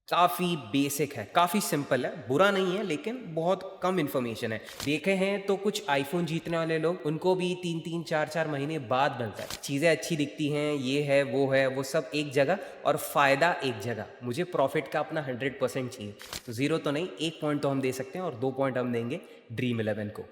काफ़ी बेसिक है, काफ़ी सिंपल है, बुरा नहीं है लेकिन बहुत कम इन्फॉर्मेशन है। देखे हैं तो कुछ आईफ़ोन जीतने वाले लोग उनको भी 3-3 4-4 महीने बाद मिलता है। चीज़ें अच्छी दिखती हैं, ये है, वो सब एक जगह और फ़ायदा एक जगह। मुझे प्रॉफ़िट का अपना 100% चाहिए। तो 0 तो नहीं, 1 पॉइंट तो हम दे सकते हैं और 2 पॉइंट हम देंगे ड्रीम इलेवन को।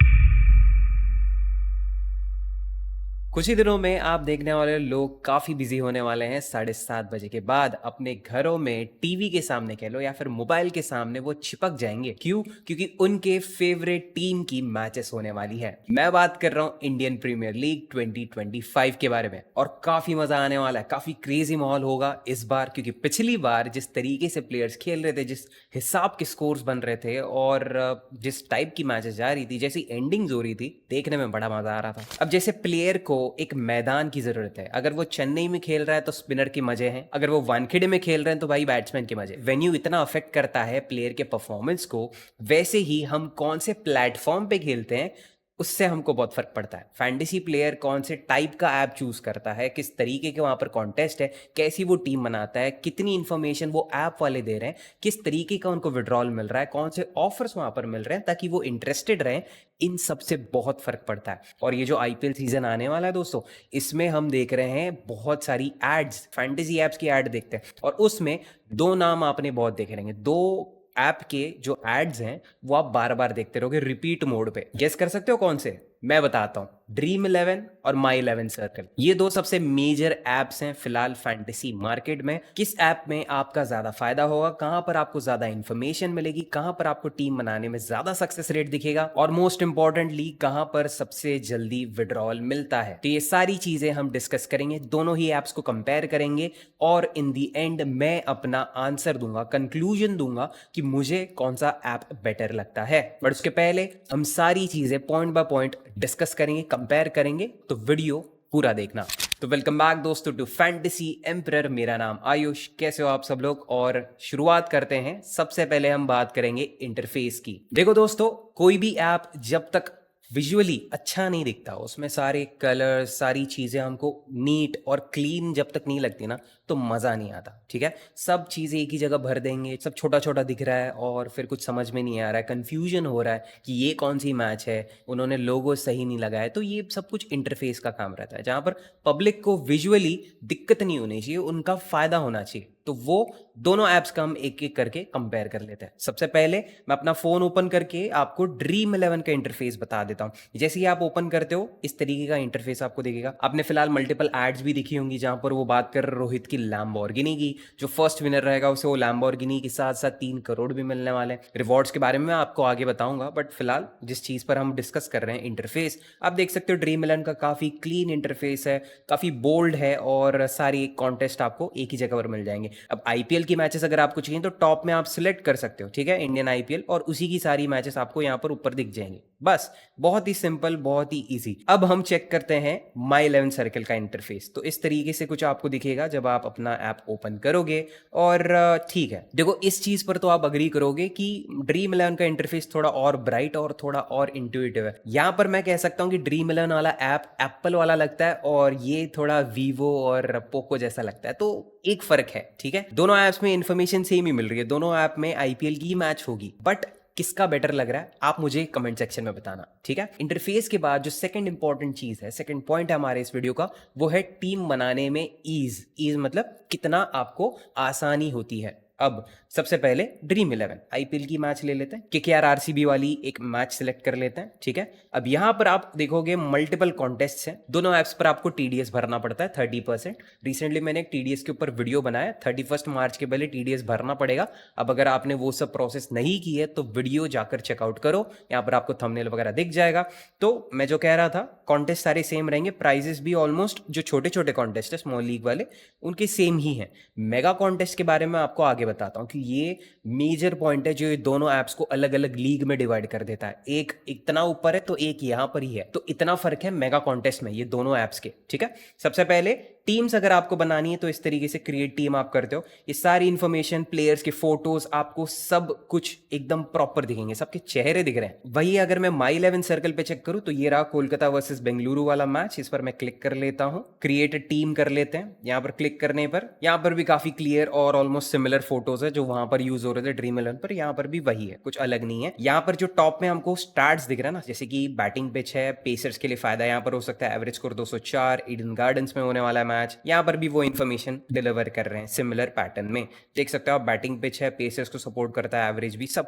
कुछ ही दिनों में आप देखने वाले लोग काफ़ी बिजी होने वाले हैं 7:30 बजे के बाद अपने घरों में टीवी के सामने कह लो या फिर मोबाइल के सामने वो चिपक जाएंगे। क्यों? क्योंकि उनके फेवरेट टीम की मैचेस होने वाली है। मैं बात कर रहा हूँ इंडियन प्रीमियर लीग 2025 के बारे में और काफ़ी मज़ा आने वाला है, काफ़ी क्रेजी माहौल होगा इस बार, क्योंकि पिछली बार जिस तरीके से प्लेयर्स खेल रहे थे, जिस हिसाब के स्कोर्स बन रहे थे और जिस टाइप की मैचेस जा रही थी, जैसी एंडिंग्स हो रही थी, देखने में बड़ा मजा आ रहा था। अब जैसे प्लेयर को एक मैदान की जरूरत है। अगर वो चेन्नई में खेल रहा है तो स्पिनर के मजे हैं, अगर वो वानखेड़े में खेल रहे हैं तो भाई बैट्समैन के मजे। वेन्यू इतना अफेक्ट करता है प्लेयर के परफॉर्मेंस को। वैसे ही हम कौन से प्लेटफॉर्म पे खेलते हैं उससे हमको बहुत फर्क पड़ता है। फैंटेसी प्लेयर कौन से टाइप का ऐप चूज करता है, किस तरीके के वहां पर कॉन्टेस्ट है, कैसी वो टीम बनाता है, कितनी इंफॉर्मेशन वो ऐप वाले दे रहे हैं, किस तरीके का उनको विड्रॉल मिल रहा है, कौन से ऑफर्स वहां पर मिल रहे हैं ताकि वो इंटरेस्टेड रहें, इन सब से बहुत फर्क पड़ता है। और ये जो आईपीएल सीजन आने वाला है दोस्तों, इसमें हम देख रहे हैं बहुत सारी एड्स, फैंटेसी एप्स की एड देखते हैं और उसमें दो नाम आपने बहुत देखे रहेंगे। दो ऐप के जो एड्स हैं वो आप बार बार देखते रहोगे रिपीट मोड पे। गेस कर सकते हो कौन से? मैं बताता हूं, ड्रीम इलेवन और माई इलेवन सर्कल। ये दो सबसे मेजर एप्स हैं फिलहाल फैंटेसी मार्केट में। किस ऐप में आपका ज्यादा फायदा होगा, कहां पर आपको ज्यादा इंफॉर्मेशन मिलेगी, कहां पर आपको टीम बनाने में ज्यादा सक्सेस रेट दिखेगा और मोस्ट इंपॉर्टेंटली कहां पर सबसे जल्दी विड्रॉल मिलता है, तो ये सारी चीजें हम डिस्कस करेंगे। दोनों ही एप्स को कंपेयर करेंगे और इन दी एंड मैं अपना आंसर दूंगा, कंक्लूजन दूंगा कि मुझे कौन सा ऐप बेटर लगता है। बट उसके पहले हम सारी चीजें पॉइंट बाय पॉइंट डिस्कस करेंगे, कंपेयर करेंगे, तो वीडियो पूरा देखना। तो वेलकम बैक दोस्तों टू फैंटेसी एम्परर। मेरा नाम आयुष, कैसे हो आप सब लोग? और शुरुआत करते हैं। सबसे पहले हम बात करेंगे इंटरफेस की। देखो दोस्तों, कोई भी ऐप जब तक विजुअली अच्छा नहीं दिखता, उसमें सारे कलर्स, सारी चीज़ें हमको नीट और क्लीन जब तक नहीं लगती ना, तो मज़ा नहीं आता। ठीक है, सब चीज़ें एक ही जगह भर देंगे, सब छोटा छोटा दिख रहा है और फिर कुछ समझ में नहीं आ रहा है, कन्फ्यूजन हो रहा है कि ये कौन सी मैच है, उन्होंने लोगो सही नहीं लगाया। तो ये सब कुछ इंटरफेस का काम रहता है, जहाँ पर पब्लिक को विजुअली दिक्कत नहीं होनी चाहिए, उनका फ़ायदा होना चाहिए। तो वो दोनों ऐप्स का हम एक एक करके कंपेयर कर लेते हैं। सबसे पहले मैं अपना फोन ओपन करके आपको ड्रीम इलेवन का इंटरफेस बता देता हूं। जैसे ही आप ओपन करते हो, इस तरीके का इंटरफेस आपको दिखेगा। आपने फिलहाल मल्टीपल एड्स भी दिखी होंगी जहां पर वो बात कर रोहित की लैम्बोर्गिनी की। जो फर्स्ट विनर रहेगा उसे वो लैम्बोर्गिनी के साथ साथ 3 करोड़ भी मिलने वाले हैं। रिवॉर्ड्स के बारे में मैं आपको आगे बताऊंगा, बट फिलहाल जिस चीज पर हम डिस्कस कर रहे हैं, इंटरफेस, आप देख सकते हो ड्रीम इलेवन का काफी क्लीन इंटरफेस है, काफी बोल्ड है और सारी कॉन्टेस्ट आपको एक ही जगह पर मिल जाएंगे। अब आईपीएल की मैचेस अगर आपको चाहिए तो टॉप में आप सिलेक्ट कर सकते हो, ठीक है, इंडियन आईपीएल, और उसी की सारी मैचेस आपको यहाँ पर ऊपर दिख जाएंगी। बस बहुत ही सिंपल, बहुत ही इजी। अब हम चेक करते हैं माई इलेवन सर्कल का इंटरफेस। तो इस तरीके से कुछ आपको दिखेगा जब आप अपना ऐप ओपन करोगे। और ठीक है, देखो इस चीज पर तो आप अग्री करोगे कि ड्रीम इलेवन का इंटरफेस थोड़ा और ब्राइट और थोड़ा और इंट्यूटिव है। यहाँ पर मैं कह सकता हूँ कि ड्रीम इलेवन वाला ऐप एप्पल वाला लगता है और ये थोड़ा वीवो और पोको जैसा लगता है। तो एक फर्क है, ठीक है। दोनों ऐप्स में इंफॉर्मेशन सेम ही मिल रही है, दोनों ऐप में आईपीएल की मैच होगी, बट किसका बेटर लग रहा है आप मुझे कमेंट सेक्शन में बताना, ठीक है। इंटरफेस के बाद जो सेकंड इंपॉर्टेंट चीज है, सेकंड पॉइंट है हमारे इस वीडियो का, वो है टीम बनाने में ईज मतलब कितना आपको आसानी होती है। अब सबसे पहले ड्रीम इलेवन आईपीएल की मैच ले लेते हैं। केकेआर आरसीबी वाली एक मैच सिलेक्ट कर लेते हैं, ठीक है। अब यहां पर आप देखोगे मल्टीपल कॉन्टेस्ट हैं। दोनों ऐप्स पर आपको टीडीएस भरना पड़ता है 30%। रिसेंटली मैंने एक टीडीएस के ऊपर वीडियो बनाया, 31 मार्च के पहले टीडीएस भरना पड़ेगा। अब अगर आपने वो सब प्रोसेस नहीं की है तो वीडियो जाकर चेकआउट करो, यहाँ पर आपको थंबनेल वगैरह दिख जाएगा। तो मैं जो कह रहा था, कॉन्टेस्ट सारे सेम रहेंगे, प्राइजेस भी ऑलमोस्ट जो छोटे छोटे कॉन्टेस्ट है स्मॉल लीग वाले उनके सेम ही हैं। मेगा कॉन्टेस्ट के बारे में आपको आगे बताता हूँ कि ये मेजर पॉइंट है जो ये दोनों ऐप्स को अलग अलग लीग में डिवाइड कर देता है। एक इतना ऊपर है तो एक यहां पर ही है, तो इतना फर्क है मेगा कॉन्टेस्ट में ये दोनों ऐप्स के, ठीक है। सबसे पहले टीम्स अगर आपको बनानी है तो इस तरीके से क्रिएट टीम आप करते हो, ये सारी इंफॉर्मेशन, प्लेयर्स के फोटोज, आपको सब कुछ एकदम प्रॉपर दिखेंगे, सबके चेहरे दिख रहे हैं। वही अगर मैं माई 11 सर्कल पे चेक करूं तो ये रहा कोलकाता वर्सेस बेंगलुरु वाला मैच, इस पर मैं क्लिक कर लेता हूं, क्रिएट टीम कर लेते हैं। यहां पर क्लिक करने पर यहां पर भी काफी क्लियर और ऑलमोस्ट सिमिलर फोटोज है जो वहां पर यूज हो रहे थे ड्रीम 11 पर, यहां पर भी वही है, कुछ अलग नहीं है। यहां पर जो टॉप में हमको स्टार्ट्स दिख रहा है ना, जैसे कि बैटिंग पिच है, पेसर्स के लिए फायदा यहां पर हो सकता है, एवरेज स्कोर 204, ईडन गार्डन्स में होने वाला मैच, यहां पर भी वो इन्फॉर्मेशन डिलीवर कर रहे हैं सिमिलर पैटर्न में। देख सकते हो आप, बैटिंग पिच है, पेसर्स को सपोर्ट करता है, एवरेज भी सब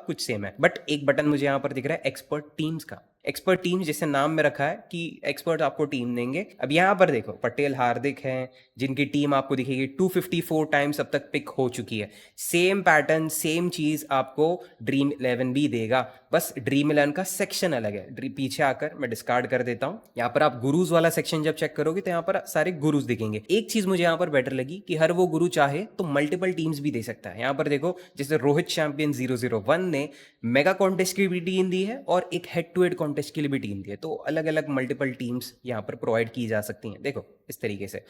कुछ सेम है। बट एक बटन मुझे यहां पर दिख रहा है एक्सपर्ट टीम्स का। एक्सपर्ट टीम जैसे नाम में रखा है कि एक्सपर्ट आपको टीम देंगे। अब यहां पर देखो पटेल हार्दिक हैं जिनकी टीम आपको दिखेगी 254 टाइम्स अब तक पिक हो चुकी है। सेम पैटर्न, सेम चीज आपको ड्रीम 11 भी देगा, बस ड्रीम 11 का सेक्शन अलग है। पीछे आकर मैं डिस्कार्ड कर देता हूं। यहाँ पर आप गुरुज वाला सेक्शन जब चेक करोगे तो यहाँ पर सारे गुरुज दिखेंगे। एक चीज मुझे यहाँ पर बेटर लगी कि हर वो गुरु चाहे तो मल्टीपल टीम्स भी दे सकता है। यहाँ पर देखो जैसे रोहित चैंपियन 001 ने मेगा कॉन्टेस्ट की भी टीम दी है और एक हेड टू हेड कॉन्टेस्ट के लिए भी टीम दी है, तो अलग अलग मल्टीपल टीम्स यहाँ पर प्रोवाइड की जा सकती हैं। देखो इस तरीके से,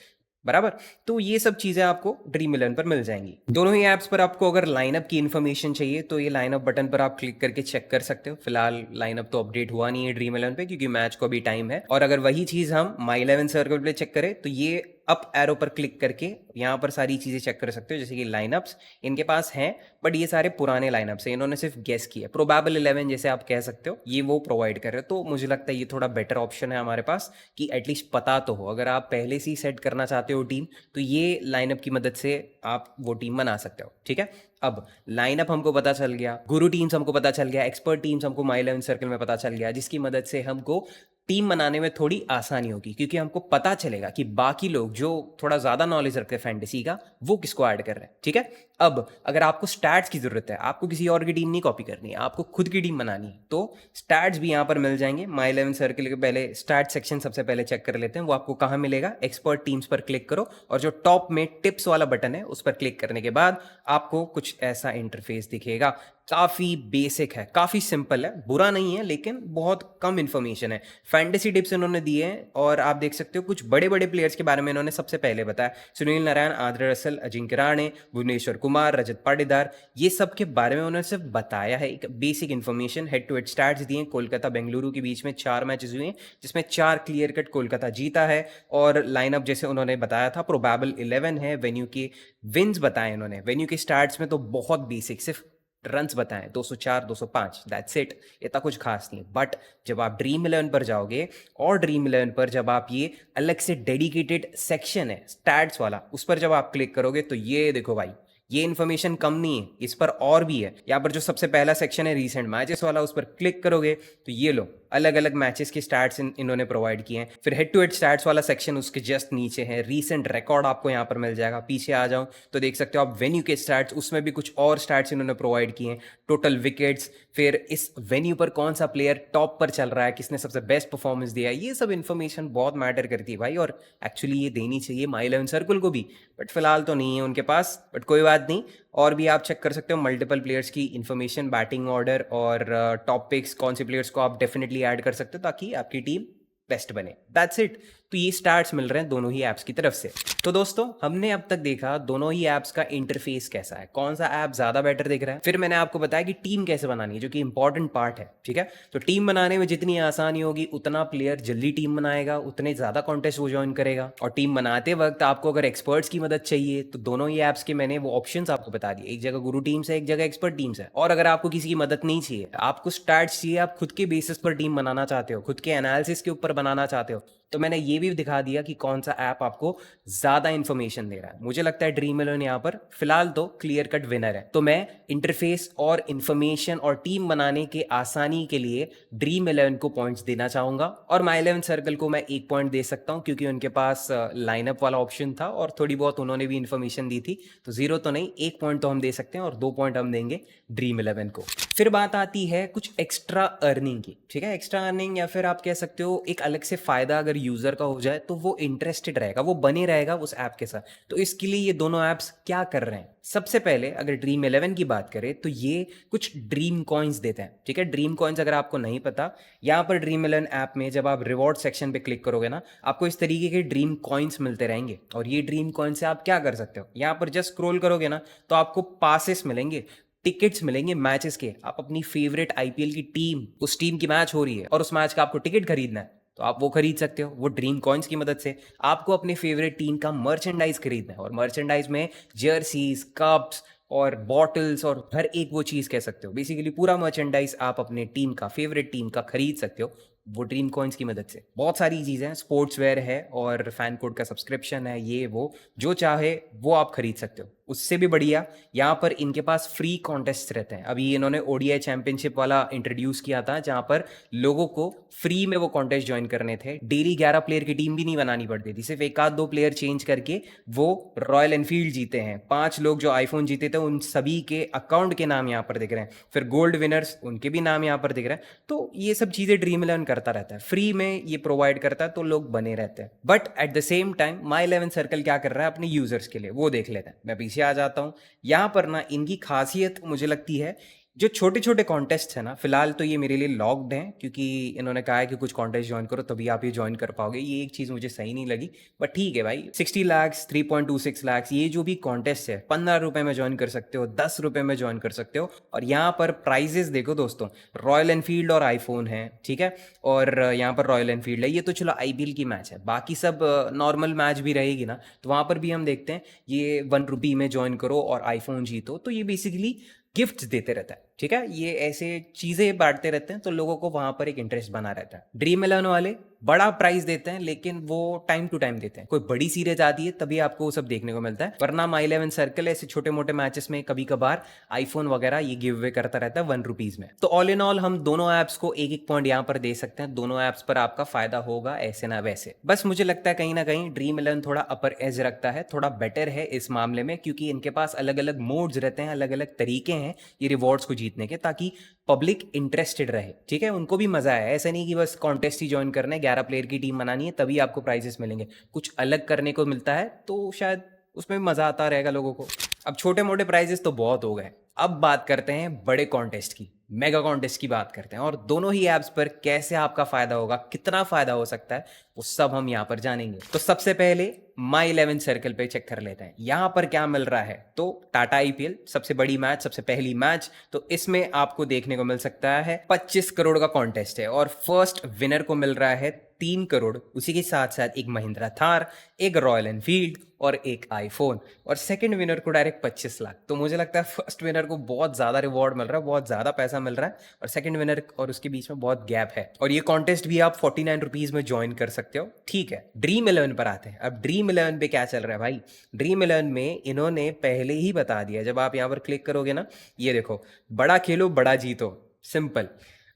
बराबर। तो ये सब चीजें आपको ड्रीम 11 पर मिल जाएंगी। दोनों ही ऐप्स पर आपको अगर लाइनअप की इन्फॉर्मेशन चाहिए तो ये लाइनअप बटन पर आप क्लिक करके चेक कर सकते हो। फिलहाल लाइनअप तो अपडेट हुआ नहीं है ड्रीम 11 पे क्योंकि मैच को भी टाइम है। और अगर वही चीज हम माई 11 सर्कल पे चेक करें तो ये अप एरो पर क्लिक करके यहाँ पर सारी चीजें चेक कर सकते हो, जैसे कि लाइनअप्स इनके पास हैं बट ये सारे पुराने लाइनअप्स हैं, इन्होंने सिर्फ गेस किया, प्रोबेबल 11 जैसे आप कह सकते हो, ये वो प्रोवाइड कर रहे हो। तो मुझे लगता है ये थोड़ा बेटर ऑप्शन है हमारे पास कि एटलीस्ट पता तो हो। अगर आप पहले से ही सेट करना चाहते हो टीम तो ये लाइनअप की मदद से आप वो टीम बना सकते हो, ठीक है। अब लाइनअप हमको पता चल गया, गुरु टीम्स हमको पता चल गया, एक्सपर्ट टीम्स हमको माई 11 सर्कल में पता चल गया, जिसकी मदद से हमको टीम बनाने में थोड़ी आसानी होगी क्योंकि हमको पता चलेगा कि बाकी लोग जो थोड़ा ज्यादा नॉलेज रखते हैं फैंटेसी का वो किसको ऐड कर रहे हैं, ठीक है। अब अगर आपको स्टैट्स की जरूरत है, आपको किसी और की टीम नहीं कॉपी करनी है, आपको खुद की टीम बनानी है, तो स्टैट्स भी यहाँ पर मिल जाएंगे। माई 11 सर्कल के पहले स्टैट सेक्शन सबसे पहले चेक कर लेते हैं, वो आपको कहाँ मिलेगा, एक्सपर्ट टीम्स पर क्लिक करो और जो टॉप में टिप्स वाला बटन है उस पर क्लिक करने के बाद आपको कुछ ऐसा इंटरफेस दिखेगा। काफी बेसिक है, काफी सिंपल है, बुरा नहीं है लेकिन बहुत कम इंफॉर्मेशन है। फैंटेसी टिप्स इन्होंने दिए हैं और आप देख सकते हो कुछ बड़े बड़े प्लेयर्स के बारे में इन्होंने सबसे पहले बताया, सुनील नारायण, आद्रे रसल, अजिंक्य रहाणे, भुवनेश्वर कुमार, रजत पाटीदार, ये सब के बारे में उन्होंने सिर्फ बताया है, एक basic information. Head to head stats दिए, कोलकाता बेंगलुरु के बीच में 4 मैचेस हुए हैं जिसमें 4 क्लियर कट कोलकाता जीता है। और लाइनअप जैसे उन्होंने बताया था प्रोबेबल 11 है, वेन्यू के विन्स बताए इन्होंने, वेन्यू के स्टार्ट्स में तो बहुत बेसिक सिर्फ रन्स बताएं 204 205, दैट्स इट, इतना कुछ खास नहीं। बट जब आप ड्रीम 11 पर जाओगे और ड्रीम 11 पर जब आप ये अलग से डेडिकेटेड सेक्शन है स्टैट्स वाला, उस पर जब आप क्लिक करोगे तो ये देखो भाई, ये इन्फॉर्मेशन कम नहीं है, इस पर और भी है। यहाँ पर जो सबसे पहला सेक्शन है रीसेंट मैचेस वाला, उस पर क्लिक करोगे तो ये लो अलग अलग मैचेस के स्टैट्स इन्होंने प्रोवाइड किए हैं। फिर हेड टू हेड स्टैट्स वाला सेक्शन उसके जस्ट नीचे है, रीसेंट रिकॉर्ड आपको यहाँ पर मिल जाएगा। पीछे आ जाऊं तो देख सकते हो आप वेन्यू के स्टैट्स, उसमें भी कुछ और स्टैट्स इन्होंने प्रोवाइड किए हैं, टोटल विकेट्स, फिर इस वेन्यू पर कौन सा प्लेयर टॉप पर चल रहा है, किसने सबसे बेस्ट परफॉर्मेंस दिया है, ये सब इन्फॉर्मेशन बहुत मैटर करती है भाई। और एक्चुअली ये देनी चाहिए माई 11 सर्कल को भी, बट फिलहाल तो नहीं है उनके पास, बट कोई बात नहीं। और भी आप चेक कर सकते हो मल्टीपल प्लेयर्स की इन्फॉर्मेशन, बैटिंग ऑर्डर और टॉप पिक्स, कौन से प्लेयर्स को आप डेफिनेटली ऐड कर सकते हो ताकि आपकी टीम बेस्ट बने, दैट्स इट। तो ये स्टार्ट्स मिल रहे हैं दोनों ही ऐप्स की तरफ से। तो दोस्तों हमने अब तक देखा दोनों ही ऐप्स का इंटरफेस कैसा है, कौन सा ऐप ज्यादा बेटर दिख रहा है, फिर मैंने आपको बताया कि टीम कैसे बनानी है जो कि इंपॉर्टेंट पार्ट है, ठीक है। तो टीम बनाने में जितनी आसानी होगी उतना प्लेयर जल्दी टीम बनाएगा, उतने ज्यादा कॉन्टेस्ट वो ज्वाइन करेगा। और टीम बनाते वक्त आपको अगर एक्सपर्ट्स की मदद चाहिए तो दोनों ही ऐप्स के मैंने वो ऑप्शंस आपको बता दिए, एक जगह गुरु टीम्स है, एक जगह एक्सपर्ट टीम्स है। और अगर आपको किसी की मदद नहीं चाहिए, आपको स्टार्ट्स चाहिए, आप खुद के बेसिस पर टीम बनाना चाहते हो, खुद के एनालिसिस के ऊपर बनाना चाहते हो, तो मैंने ये भी दिखा दिया कि कौन सा ऐप आपको ज्यादा इंफॉर्मेशन दे रहा है। मुझे लगता है ड्रीम 11 यहाँ पर फिलहाल तो क्लियर कट विनर है। तो मैं इंटरफेस और इंफॉर्मेशन और टीम बनाने के आसानी के लिए ड्रीम 11 को पॉइंट्स देना चाहूंगा और माई 11 सर्कल को मैं 1 पॉइंट दे सकता हूं क्योंकि उनके पास लाइनअप वाला ऑप्शन था और थोड़ी बहुत उन्होंने भी इंफॉर्मेशन दी थी। तो 0 तो नहीं, 1 पॉइंट तो हम दे सकते हैं और 2 पॉइंट हम देंगे ड्रीम 11 को। फिर बात आती है कुछ एक्स्ट्रा अर्निंग की, ठीक है। एक्स्ट्रा अर्निंग या फिर आप कह सकते हो एक अलग से फायदा अगर यूजर का हो जाए तो वो इंटरेस्टेड रहेगा, वो बने रहेगा उस ऐप के साथ। तो इसके लिए ये दोनों ऐप्स क्या कर रहे हैं, सबसे पहले अगर ड्रीम 11 की बात करें तो ये कुछ ड्रीम कॉइन्स देते हैं, ठीक है। ड्रीम कॉइन्स अगर आपको नहीं पता, यहाँ पर ड्रीम 11 ऐप में जब आप रिवॉर्ड सेक्शन पे क्लिक करोगे ना, आपको इस तरीके के ड्रीम कॉइन्स मिलते रहेंगे। और ये ड्रीम कॉइन से आप क्या कर सकते हो, यहाँ पर जस्ट स्क्रॉल करोगे ना तो आपको पासेस मिलेंगे, टिकट्स मिलेंगे मैचेस के। आप अपनी फेवरेट आईपीएल की टीम, उस टीम की मैच हो रही है और उस मैच का आपको टिकट खरीदना है तो आप वो खरीद सकते हो। वो ड्रीम कॉइन्स की मदद से आपको अपने फेवरेट टीम का मर्चेंडाइज खरीदना है, और मर्चेंडाइज में जर्सीज, कप्स और बॉटल्स और हर एक वो चीज़ कह सकते हो, बेसिकली पूरा मर्चेंडाइज आप अपने टीम का, फेवरेट टीम का खरीद सकते हो वो ड्रीम कॉइन्स की मदद से। बहुत सारी चीज़ें हैं, स्पोर्ट्स वेयर है और फैन कोड का सब्सक्रिप्शन है, ये वो जो चाहे वो आप खरीद सकते हो। उससे भी बढ़िया यहाँ पर इनके पास फ्री कॉन्टेस्ट रहते हैं। अभी इन्होंने ओडीआई चैंपियनशिप वाला इंट्रोड्यूस किया था जहाँ पर लोगों को फ्री में वो कॉन्टेस्ट ज्वाइन करने थे। डेली 11 प्लेयर की टीम भी नहीं बनानी पड़ती थी, सिर्फ एक आध दो प्लेयर चेंज करके वो रॉयल एनफील्ड जीते हैं। 5 लोग जो आईफोन जीते थे उन सभी के अकाउंट के नाम यहाँ पर दिख रहे हैं, फिर गोल्ड विनर्स उनके भी नाम यहाँ पर दिख रहे हैं। तो ये सब चीज़ें ड्रीम 11 करता रहता है, फ्री में ये प्रोवाइड करता है तो लोग बने रहते हैं। But at the same time my 11 circle क्या कर रहा है अपने यूजर्स के लिए, वो देख लेते हैं। मैं पीछे आ जाता हूँ। यहाँ पर ना इनकी खासियत मुझे लगती है, जो छोटे छोटे कॉन्टेस्ट है ना, फिलहाल तो ये मेरे लिए लॉक्ड हैं क्योंकि इन्होंने कहा है कि कुछ कॉन्टेस्ट ज्वाइन करो तभी आप ये ज्वाइन कर पाओगे। ये एक चीज़ मुझे सही नहीं लगी, बट ठीक है भाई। 60 लाख, 3.26 लाख, ये जो भी कॉन्टेस्ट है 15 रुपए में ज्वाइन कर सकते हो, 10 रुपए में ज्वाइन कर सकते हो। और यहाँ पर प्राइजेस देखो दोस्तों, रॉयल एनफील्ड और आईफोन है, ठीक है। और यहाँ पर रॉयल एनफील्ड है, ये तो चलो आईपीएल की मैच है, बाकी सब नॉर्मल मैच भी रहेगी ना, तो वहाँ पर भी हम देखते हैं ये 1 रुपये में ज्वाइन करो और आईफोन जीतो। तो ये बेसिकली गिफ्ट्स देते रहता है, ठीक है। ये ऐसे चीजें बांटते रहते हैं तो लोगों को वहां पर एक इंटरेस्ट बना रहता है। ड्रीम 11 वाले बड़ा प्राइस देते हैं लेकिन वो टाइम टू टाइम देते हैं, कोई बड़ी सीरीज आती है तभी आपको वो सब देखने को मिलता है, वरना माई 11 सर्कल ऐसे छोटे मोटे मैचेस में कभी कभार आईफोन वगैरह ये गिव अवे करता रहता है 1 रुपीज में। तो ऑल इन ऑल हम दोनों ऐप्स को एक एक पॉइंट यहाँ पर दे सकते हैं, दोनों ऐप्स पर आपका फायदा होगा ऐसे ना वैसे। बस मुझे लगता है कहीं ना कहीं ड्रीम 11 थोड़ा अपर एज रखता है, थोड़ा बेटर है इस मामले में, क्योंकि इनके पास अलग अलग मोड्स रहते हैं, अलग अलग तरीके हैं ये रिवॉर्ड्स को जीतने के, ताकि पब्लिक इंटरेस्टेड रहे, ठीक है, उनको भी मजा आए। ऐसा नहीं कि बस कॉन्टेस्ट ही ज्वाइन करना है, 11 प्लेयर की टीम बनानी है तभी आपको प्राइजेस मिलेंगे, कुछ अलग करने को मिलता है तो शायद उसमें मजा आता रहेगा लोगों को। अब छोटे मोटे प्राइजेस तो बहुत हो गए, अब बात करते हैं बड़े कॉन्टेस्ट की, मेगा कॉन्टेस्ट की बात करते हैं, और दोनों ही ऐप्स पर कैसे आपका फायदा होगा, कितना फायदा हो सकता है, वो सब हम यहाँ पर जानेंगे। तो सबसे पहले माई 11 सर्कल पे चेक कर लेते हैं यहाँ पर क्या मिल रहा है। तो टाटा आईपीएल सबसे बड़ी मैच, सबसे पहली मैच, तो इसमें आपको देखने को मिल सकता है 25 करोड़ का कॉन्टेस्ट है और फर्स्ट विनर को मिल रहा है 3 करोड़, उसी के साथ साथ एक महिंद्रा थार, एक रॉयल एनफील्ड और एक आईफोन, और सेकंड विनर को डायरेक्ट 25 लाख। तो मुझे लगता है फर्स्ट विनर को बहुत ज्यादा रिवॉर्ड मिल रहा है, बहुत ज्यादा पैसा मिल रहा है, और सेकंड विनर और उसके बीच में बहुत गैप है। और ये कॉन्टेस्ट भी आप 49 रुपीज में ज्वाइन कर सकते हो, ठीक है। ड्रीम 11 पर आते हैं। अब ड्रीम 11 पे क्या चल रहा है भाई, ड्रीम 11 में इन्होंने पहले ही बता दिया, जब आप यहाँ पर क्लिक करोगे ना, ये देखो, बड़ा खेलो बड़ा जीतो, सिंपल।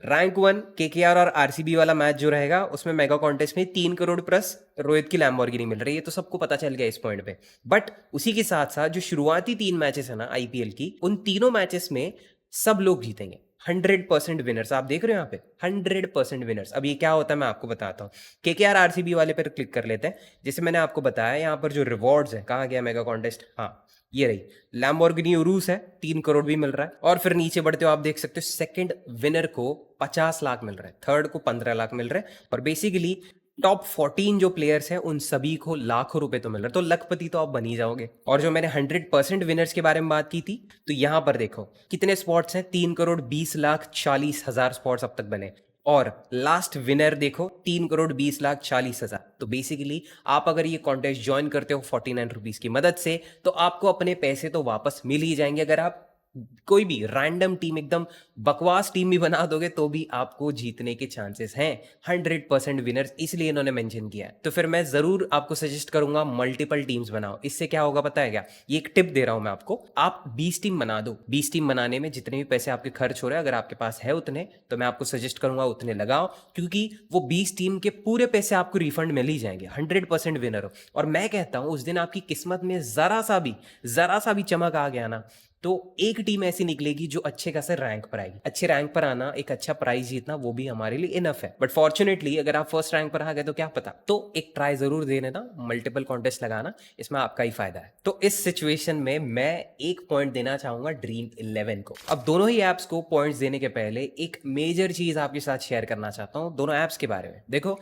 रैंक 1 केकेआर और आरसीबी वाला मैच जो रहेगा उसमें मेगा कॉन्टेस्ट में 3 करोड़ प्लस रोहित की लैम्बोर्गिनी मिल रही है, तो सबको पता चल गया इस पॉइंट पे। बट उसी के साथ साथ जो शुरुआती 3 मैचेस है ना आईपीएल की, उन तीनों मैचेस में सब लोग जीतेंगे, 100% विनर्स। आप देख रहे हो यहाँ पे 100% विनर्स। अब ये क्या होता है मैं आपको बताता हूँ। केकेआर आरसीबी वाले पर क्लिक कर लेते हैं। जैसे मैंने आपको बताया यहाँ पर जो रिवॉर्ड्स है, कहाँ गया मेगा कॉन्टेस्ट, हाँ ये रही, लैम्बोर्गिनी उरूस है, 3 करोड़ भी मिल रहा है। और फिर नीचे बढ़ते हो आप देख सकते हो सेकंड विनर को 50 लाख मिल रहा है, थर्ड को 15 लाख मिल रहा है, और बेसिकली टॉप 14 जो प्लेयर्स हैं उन सभी को लाखों रुपए तो मिल रहा है। तो लखपति तो आप बन ही जाओगे। और जो मैंने 100% विनर्स के बारे में बात की थी, तो यहां पर देखो कितने स्पॉट्स हैं, 3 करोड़ 20 लाख 40 हजार स्पॉट्स अब तक बने, और लास्ट विनर देखो 3 करोड़ 20 लाख 40 हजार। तो बेसिकली आप अगर ये कॉन्टेस्ट ज्वाइन करते हो 49 रुपीज की मदद से, तो आपको अपने पैसे तो वापस मिल ही जाएंगे। अगर आप कोई भी रैंडम टीम, एकदम बकवास टीम भी बना दोगे तो भी आपको जीतने के चांसेस हैं, 100% विनर्स, इसलिए इन्होंने मेंशन किया है। तो फिर मैं जरूर आपको सजेस्ट करूंगा मल्टीपल टीम्स बनाओ। इससे क्या होगा पता है क्या, ये एक टिप दे रहा हूं मैं आपको, आप 20 टीम बना दो। 20 टीम बनाने में जितने भी पैसे आपके खर्च हो रहे हैं, अगर आपके पास है उतने, तो मैं आपको सजेस्ट करूंगा उतने लगाओ, क्योंकि वो 20 टीम के पूरे पैसे आपको रिफंड मिल ही जाएंगे, 100% विनर हो। और मैं कहता हूं उस दिन आपकी किस्मत में जरा सा भी चमक आ गया ना, तो एक टीम ऐसी निकलेगी जो अच्छे खासे रैंक पर आएगी। अच्छे रैंक पर आना, एक अच्छा प्राइज जीतना, वो भी हमारे लिए इनफ है। बट फॉर्चुनेटली अगर आप फर्स्ट रैंक पर आ गए तो क्या पता, तो एक ट्राई जरूर दे देना, मल्टीपल कॉन्टेस्ट लगाना, इसमें आपका ही फायदा है। तो इस सिचुएशन में मैं एक पॉइंट देना चाहूंगा ड्रीम 11 को। अब दोनों ही ऐप्स को पॉइंट्स देने के पहले एक मेजर चीज आपके साथ शेयर करना चाहता हूं दोनों ऐप्स के बारे में। देखो,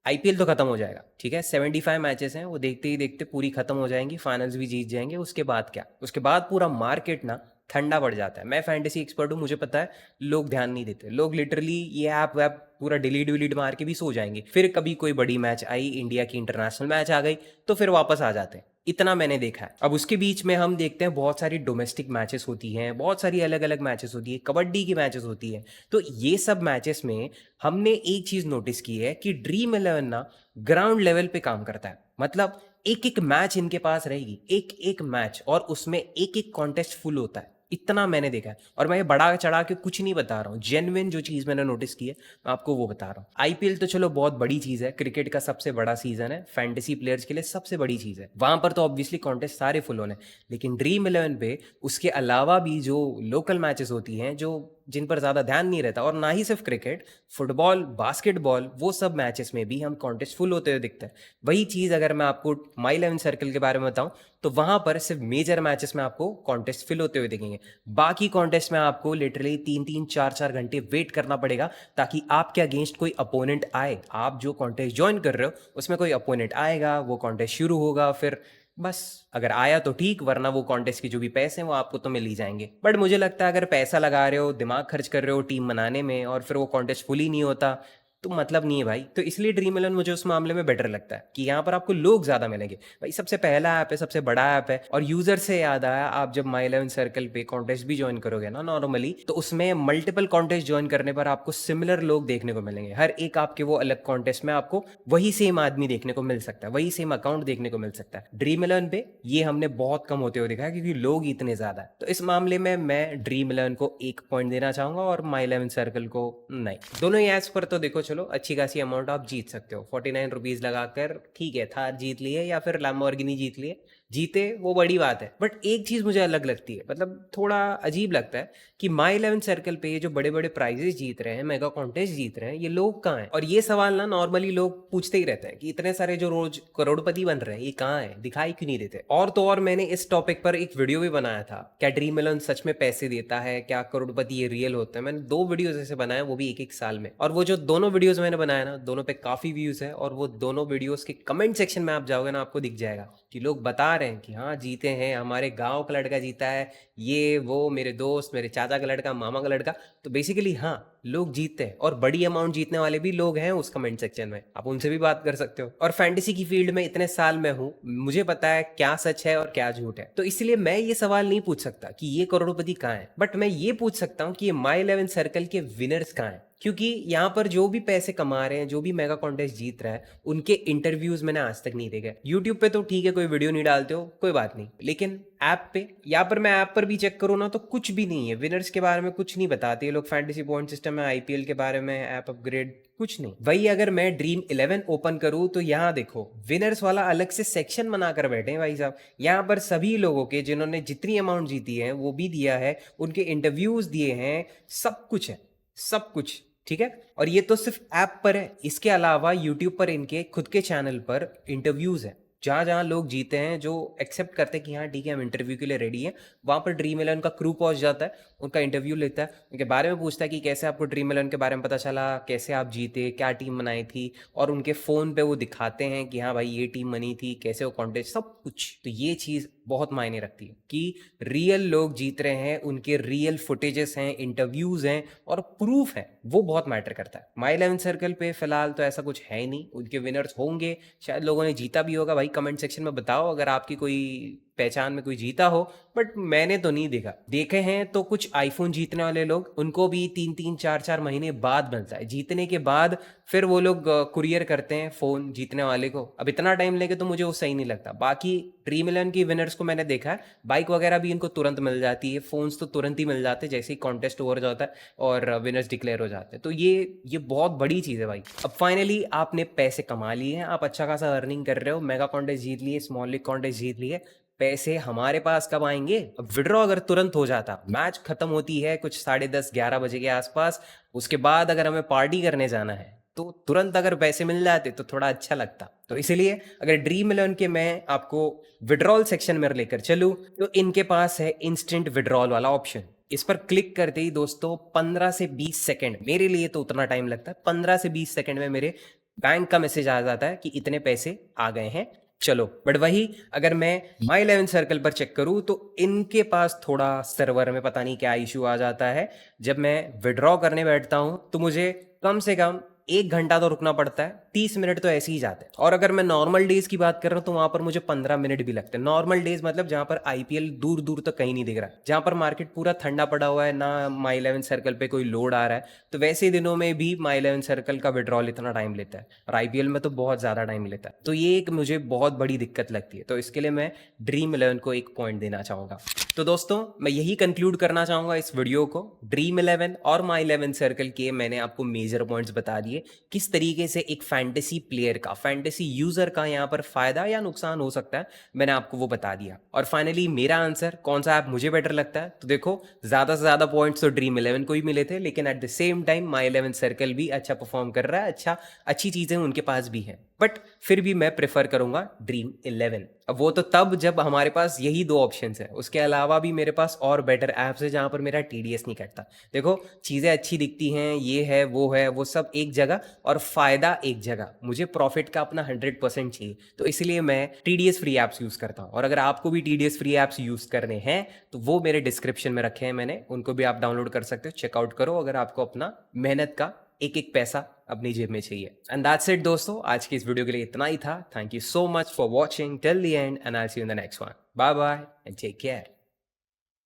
आईपीएल तो खत्म हो जाएगा, ठीक है, 75 मैचेस हैं, वो देखते ही देखते पूरी खत्म हो जाएंगी, फाइनल्स भी जीत जाएंगे। उसके बाद क्या, उसके बाद पूरा मार्केट ना ठंडा पड़ जाता है। मैं फैंटेसी एक्सपर्ट हूँ, मुझे पता है लोग ध्यान नहीं देते, लोग लिटरली ये ऐप वैप पूरा डिलीट विलीट मार के भी सो जाएंगे। फिर कभी कोई बड़ी मैच आई, इंडिया की इंटरनेशनल मैच आ गई, तो फिर वापस आ जाते हैं। इतना मैंने देखा है। अब उसके बीच में हम देखते हैं बहुत सारी डोमेस्टिक मैचेस होती हैं, बहुत सारी अलग अलग मैचेस होती है, कबड्डी की मैचेस होती है। तो ये सब मैचेस में हमने एक चीज नोटिस की है कि ड्रीम 11 ना ग्राउंड लेवल पे काम करता है। मतलब एक एक मैच इनके पास रहेगी, एक एक मैच, और उसमें एक एक कॉन्टेस्ट फुल होता है। इतना मैंने देखा है, और मैं ये बढ़ा चढ़ा के कुछ नहीं बता रहा हूँ, जेन्युइन जो चीज़ मैंने नोटिस की है मैं आपको वो बता रहा हूँ। आईपीएल तो चलो बहुत बड़ी चीज़ है, क्रिकेट का सबसे बड़ा सीजन है, फैंटेसी प्लेयर्स के लिए सबसे बड़ी चीज़ है, वहां पर तो ऑब्वियसली कॉन्टेस्ट सारे फुल होने। लेकिन ड्रीम 11 पे उसके अलावा भी जो लोकल मैचेस होती हैं, जो जिन पर ज़्यादा ध्यान नहीं रहता, और ना ही सिर्फ क्रिकेट, फुटबॉल, बास्केटबॉल, वो सब मैचेस में भी हम कॉन्टेस्ट फुल होते हुए दिखते हैं। वही चीज़ अगर मैं आपको माई 11 सर्कल के बारे में बताऊं, तो वहां पर सिर्फ मेजर मैचेस में आपको कॉन्टेस्ट फिल होते हुए दिखेंगे। बाकी कॉन्टेस्ट में आपको लिटरली 3-3, 4-4 घंटे वेट करना पड़ेगा, ताकि आपके अगेंस्ट कोई अपोनेंट आए। आप जो कॉन्टेस्ट ज्वाइन कर रहे हो उसमें कोई अपोनेंट आएगा, वो कॉन्टेस्ट शुरू होगा, फिर बस अगर आया तो ठीक, वरना वो कॉन्टेस्ट के जो भी पैसे हैं वो आपको तो मिल ही जाएंगे। बट मुझे लगता है अगर पैसा लगा रहे हो, दिमाग खर्च कर रहे हो टीम बनाने में, और फिर वो कॉन्टेस्ट फुल ही नहीं होता, तो मतलब नहीं है भाई। तो इसलिए ड्रीम 11 मुझे उस मामले में बेटर लगता है कि यहाँ पर आपको लोग ज्यादा मिलेंगे। भाई सबसे पहला ऐप है, सबसे बड़ा ऐप है, और यूजर से याद आया, आप जब माई 11 सर्कल पे कॉन्टेस्ट भी ज्वाइन करोगे ना नॉर्मली, तो उसमें मल्टीपल कॉन्टेस्ट ज्वाइन करने पर आपको सिमिलर लोग देखने को मिलेंगे। हर एक आपके वो अलग कॉन्टेस्ट में आपको वही सेम आदमी देखने को मिल सकता है, वही सेम अकाउंट देखने को मिल सकता है। ड्रीम 11 पे ये हमने बहुत कम होते हुए देखा है, क्योंकि लोग इतने ज्यादा है। तो इस मामले में मैं ड्रीम 11 को एक पॉइंट देना चाहूंगा, और माई 11 सर्कल को नहीं। दोनों ही ऐप्स पर तो देखो चलो अच्छी खासी अमाउंट आप जीत सकते हो, 49 रुपीज लगाकर, ठीक है, थार जीत लिए या फिर लैम्बोर्गिनी जीत लिए, जीते वो बड़ी बात है। बट एक चीज मुझे अलग लगती है, मतलब थोड़ा अजीब लगता है कि माई 11 सर्कल पे ये जो बड़े बड़े प्राइजेस जीत रहे हैं, मेगा कॉन्टेस्ट जीत रहे हैं, ये लोग कहाँ हैं? और ये सवाल ना नॉर्मली लोग पूछते ही रहते हैं कि इतने सारे जो रोज करोड़पति बन रहे हैं, ये कहाँ है, दिखाई क्यों नहीं देते? और तो और मैंने इस टॉपिक पर एक वीडियो भी बनाया था, क्या ड्रीम 11 सच में पैसे देता है, क्या करोड़पति ये रियल होता है। मैंने 2 वीडियोस ऐसे बनाए, वो भी एक एक साल में, और वो जो दोनों वीडियोस मैंने बनाया ना, दोनों पे काफी व्यूज है, और वो दोनों वीडियोस के कमेंट सेक्शन में आप जाओगे ना, आपको दिख जाएगा कि लोग बता रहे हैं कि हाँ जीते हैं, हमारे गांव का लड़का जीता है, ये वो, मेरे दोस्त, मेरे चाचा का लड़का, मामा का लड़का। तो बेसिकली हाँ, लोग जीतते हैं, और बड़ी अमाउंट जीतने वाले भी लोग हैं उस कमेंट सेक्शन में, आप उनसे भी बात कर सकते हो। और फैंटेसी की फील्ड में इतने साल में हूँ, मुझे पता है क्या सच है और क्या झूठ है। तो इसलिए मैं ये सवाल नहीं पूछ सकता कि ये करोड़पति कहाँ है, बट मैं ये पूछ सकता हूँ कि ये माई 11 सर्कल के विनर्स कहाँ हैं। क्योंकि यहाँ पर जो भी पैसे कमा रहे हैं, जो भी मेगा कॉन्टेस्ट जीत रहा है, उनके इंटरव्यूज मैंने आज तक नहीं देखे। यूट्यूब पे तो ठीक है, कोई वीडियो नहीं डालते हो, कोई बात नहीं, लेकिन ऐप पे, यहाँ पर मैं ऐप पर भी चेक करूँ ना, तो कुछ भी नहीं है, विनर्स के बारे में कुछ नहीं बताते ये लोग। फैंटेसी पॉइंट सिस्टम है, आईपीएल के बारे में, ऐप अपग्रेड, कुछ नहीं। वही अगर मैं ड्रीम 11 ओपन करूँ तो यहाँ देखो, विनर्स वाला अलग से सेक्शन बनाकर बैठे हैं भाई साहब। यहाँ पर सभी लोगों के जिन्होंने जितनी अमाउंट जीती है वो भी दिया है, उनके इंटरव्यूज दिए हैं, सब कुछ है, सब कुछ ठीक है। और ये तो सिर्फ ऐप पर है, इसके अलावा यूट्यूब पर इनके खुद के चैनल पर इंटरव्यूज है, जहाँ जहाँ लोग जीते हैं, जो एक्सेप्ट करते हैं कि हाँ ठीक है हम इंटरव्यू के लिए रेडी हैं, वहाँ पर ड्रीम 11 का क्रू पहुंच जाता है, उनका इंटरव्यू लेता है, उनके बारे में पूछता है कि कैसे आपको ड्रीम 11 के बारे में पता चला, कैसे आप जीते, क्या टीम बनाई थी, और उनके फ़ोन पे वो दिखाते हैं कि हाँ भाई ये टीम बनी थी, कैसे वो कॉन्टेस्ट, सब कुछ। तो ये चीज़ बहुत मायने रखती है कि रियल लोग जीत रहे हैं, उनके रियल फुटेजेस हैं, इंटरव्यूज हैं, और प्रूफ है, वो बहुत मैटर करता है। माई 11 सर्कल पे फिलहाल तो ऐसा कुछ है ही नहीं। उनके विनर्स होंगे, शायद लोगों ने जीता भी होगा, भाई कमेंट सेक्शन में बताओ अगर आपकी कोई पहचान में कोई जीता हो, बट मैंने तो नहीं देखा। देखे हैं तो कुछ आईफोन जीतने वाले लोग, उनको भी 3-3, 4-4 महीने बाद मिलता है, जीतने के बाद फिर वो लोग कुरियर करते हैं फोन जीतने वाले को। अब इतना टाइम लेके तो मुझे वो सही नहीं लगता। बाकी ड्रीम 11 की विनर्स को मैंने देखा है, बाइक वगैरह भी इनको तुरंत मिल जाती है, फोन्स तो तुरंत ही मिल जाते हैं जैसे ही कॉन्टेस्ट ओवर जाता है और विनर्स डिक्लेयर हो जाते हैं। तो ये बहुत बड़ी चीज़ है भाई। अब फाइनली आपने पैसे कमा लिए हैं, आप अच्छा खासा अर्निंग कर रहे हो, मेगा कॉन्टेस्ट जीत लिए, स्मॉल लीग कॉन्टेस्ट जीत लिए, पैसे हमारे पास कब आएंगे? अब विड्रॉ अगर तुरंत हो जाता, मैच खत्म होती है कुछ 10:30-11 बजे के आसपास, उसके बाद अगर हमें पार्टी करने जाना है तो तुरंत अगर पैसे मिल जाते तो थोड़ा अच्छा लगता। तो इसीलिए अगर ड्रीम इलेवन के मैं आपको विड्रॉल सेक्शन में लेकर चलूँ तो इनके पास है इंस्टेंट विड्रॉल वाला ऑप्शन। इस पर क्लिक करते ही दोस्तों 15 से 20 सेकंड, मेरे लिए तो उतना टाइम लगता है, 15 से 20 सेकंड में मेरे बैंक का मैसेज आ जाता है कि इतने पैसे आ गए हैं। चलो, बट वही अगर मैं माई इलेवन सर्कल पर चेक करूं तो इनके पास थोड़ा सर्वर में पता नहीं क्या इशू आ जाता है। जब मैं विड्रॉ करने बैठता हूं तो मुझे कम से कम 1 घंटा तो रुकना पड़ता है, 30 मिनट तो ऐसे ही जाते हैं। और अगर मैं नॉर्मल डेज की बात कर रहा हूँ तो वहां पर मुझे 15 मिनट भी लगते हैं। नॉर्मल डेज मतलब जहां पर आईपीएल दूर दूर तक कहीं नहीं दिख रहा है, जहां पर मार्केट पूरा ठंडा पड़ा हुआ है, ना माई इलेवन सर्कल पे कोई लोड आ रहा है, तो वैसे दिनों में भी माई इलेवन सर्कल का विड्रॉल इतना टाइम लेता है, और आईपीएल में तो बहुत ज़्यादा टाइम लेता है। तो ये एक मुझे बहुत बड़ी दिक्कत लगती है। तो इसके लिए मैं ड्रीम इलेवन को एक पॉइंट देना चाहूँगा। तो दोस्तों मैं यही कंक्लूड करना चाहूँगा इस वीडियो को। ड्रीम इलेवन और माई इलेवन सर्कल के मैंने आपको मेजर पॉइंट्स बता दिए, किस तरीके से एक फैंटेसी प्लेयर का, फैंटेसी यूज़र का यहाँ पर फ़ायदा या नुकसान हो सकता है, मैंने आपको वो बता दिया। और फाइनली मेरा आंसर कौन सा ऐप मुझे बेटर लगता है, तो देखो ज़्यादा से ज़्यादा पॉइंट्स तो ड्रीम इलेवन को ही मिले थे, लेकिन at the same time my eleven circle भी अच्छा परफॉर्म कर रहा है, अच्छी चीज़ें उनके पास भी हैं, बट फिर भी मैं प्रेफर करूंगा ड्रीम इलेवन। अब वो तो तब जब हमारे पास यही दो ऑप्शंस है, उसके अलावा भी मेरे पास और बेटर ऐप्स है जहां पर मेरा टीडीएस नहीं कटता। देखो चीज़ें अच्छी दिखती हैं, ये है वो सब एक जगह और फायदा एक जगह, मुझे प्रॉफिट का अपना 100% चाहिए, तो इसलिए मैं टीडीएस फ्री ऐप्स यूज़ करता हूँ। और अगर आपको भी टीडीएस फ्री ऐप्स यूज़ करने हैं तो वो मेरे डिस्क्रिप्शन में रखे हैं मैंने, उनको भी आप डाउनलोड कर सकते हो, चेकआउट करो अगर आपको अपना मेहनत का एक एक पैसा अपनी जेब में चाहिए। एंड दैट्स इट दोस्तों, आज की इस वीडियो के लिए इतना ही था। Thank you so much for watching till the end and I see you in the next one. Bye bye and take care.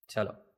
चलो।